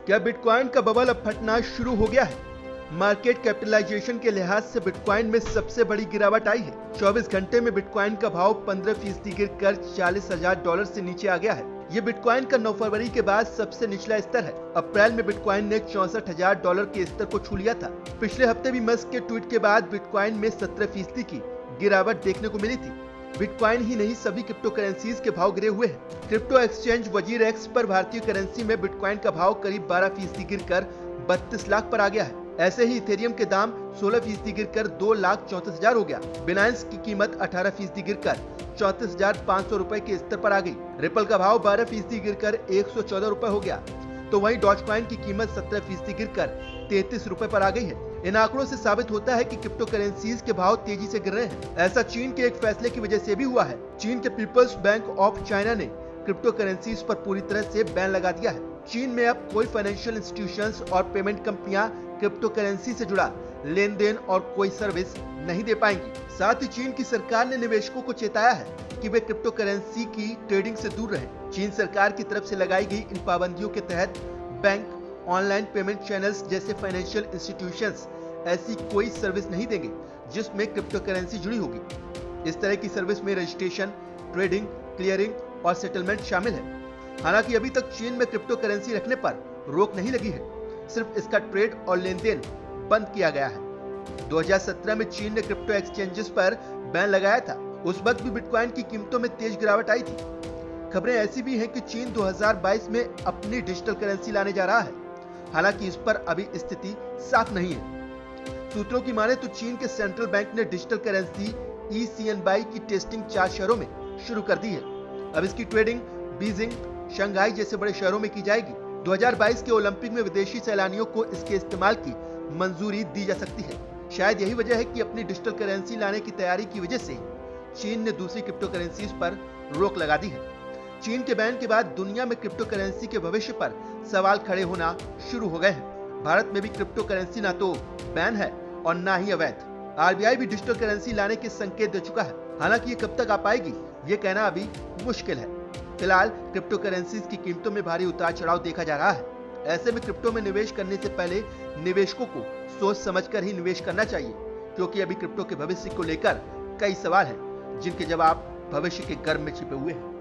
क्या बिटकॉइन का बबल अब फटना शुरू हो गया है? मार्केट कैपिटलाइजेशन के लिहाज से बिटकॉइन में सबसे बड़ी गिरावट आई है। 24 घंटे में बिटकॉइन का भाव 15% गिरकर $40,000 से नीचे आ गया है। ये बिटकॉइन का 9 फरवरी के बाद सबसे निचला स्तर है। अप्रैल में बिटकॉइन ने $64,000 के स्तर को छू लिया था। पिछले हफ्ते भी मस्क के ट्वीट के बाद बिटकॉइन में 17% की गिरावट देखने को मिली थी। बिटकॉइन ही नहीं, सभी क्रिप्टो करेंसीज के भाव गिरे हुए हैं। क्रिप्टो एक्सचेंज वजीर एक्स पर भारतीय करेंसी में बिटकॉइन का भाव करीब 12% गिरकर 32 लाख पर आ गया है। ऐसे ही इथेरियम के दाम 16% गिरकर 2,34,000 हो गया। बिनांस की कीमत 18% गिरकर 34,500 रुपए के स्तर पर आ गई। रिपल का भाव 12% गिरकर 114 रुपए हो गया। तो वहीं डॉजकॉइन की कीमत 17% गिरकर 33 रुपए पर आ गई है। इन आंकड़ों से साबित होता है कि क्रिप्टो करेंसीज के भाव तेजी से गिर रहे हैं। ऐसा चीन के एक फैसले की वजह से भी हुआ है। चीन के पीपल्स बैंक ऑफ चाइना ने क्रिप्टो करेंसीज पर पूरी तरह से बैन लगा दिया है। चीन में अब कोई फाइनेंशियल इंस्टीट्यूशंस और पेमेंट कंपनियां क्रिप्टो करेंसी से जुड़ा लेन देन और कोई सर्विस नहीं दे पाएंगी। साथ ही चीन की सरकार ने निवेशकों को चेताया है कि वे क्रिप्टो करेंसी की ट्रेडिंग से दूर रहें। चीन सरकार की तरफ से लगाई गई इन पाबंदियों के तहत बैंक, ऑनलाइन पेमेंट चैनल्स जैसे फाइनेंशियल इंस्टीट्यूशंस ऐसी कोई सर्विस नहीं देंगे जिसमें क्रिप्टो करेंसी जुड़ी होगी। इस तरह की सर्विस में रजिस्ट्रेशन, ट्रेडिंग, क्लियरिंग और सेटलमेंट शामिल है। हालांकि अभी तक चीन में क्रिप्टो करेंसी रखने पर रोक नहीं लगी है, सिर्फ इसका ट्रेड और लेन देन बंद किया गया है। 2017 में चीन ने क्रिप्टो एक्सचेंजेस पर बैन लगाया था। उस वक्त भी बिटकॉइन की कीमतों में तेज गिरावट आई थी। खबरें ऐसी भी हैं कि चीन 2022 में अपनी डिजिटल करेंसी लाने जा रहा है। हालांकि इस पर अभी स्थिति साफ नहीं है। सूत्रों की माने तो चीन के सेंट्रल बैंक ने डिजिटल करेंसी ECNY की टेस्टिंग 4 शहरों में शुरू कर दी है। अब इसकी ट्रेडिंग बीजिंग, शंघाई जैसे बड़े शहरों में की जाएगी। 2022 के ओलंपिक में विदेशी सैलानियों को इसके इस्तेमाल की मंजूरी दी जा सकती है। शायद यही वजह है कि अपनी डिजिटल करेंसी लाने की तैयारी की वजह से चीन ने दूसरी क्रिप्टो करेंसीज पर रोक लगा दी है। चीन के बैन के बाद दुनिया में क्रिप्टो करेंसी के भविष्य पर सवाल खड़े होना शुरू हो गए हैं। भारत में भी क्रिप्टो करेंसी ना तो बैन है और ना ही अवैध। RBI भी डिजिटल करेंसी लाने के संकेत दे चुका है। हालांकि ये कब तक आ पाएगी, ये कहना अभी मुश्किल है। फिलहाल क्रिप्टो करेंसीज की कीमतों में भारी उतार चढ़ाव देखा जा रहा है। ऐसे में क्रिप्टो में निवेश करने से पहले निवेशकों को सोच समझकर ही निवेश करना चाहिए, क्योंकि अभी क्रिप्टो के भविष्य को लेकर कई सवाल हैं जिनके जवाब भविष्य के गर्भ में छिपे हुए हैं।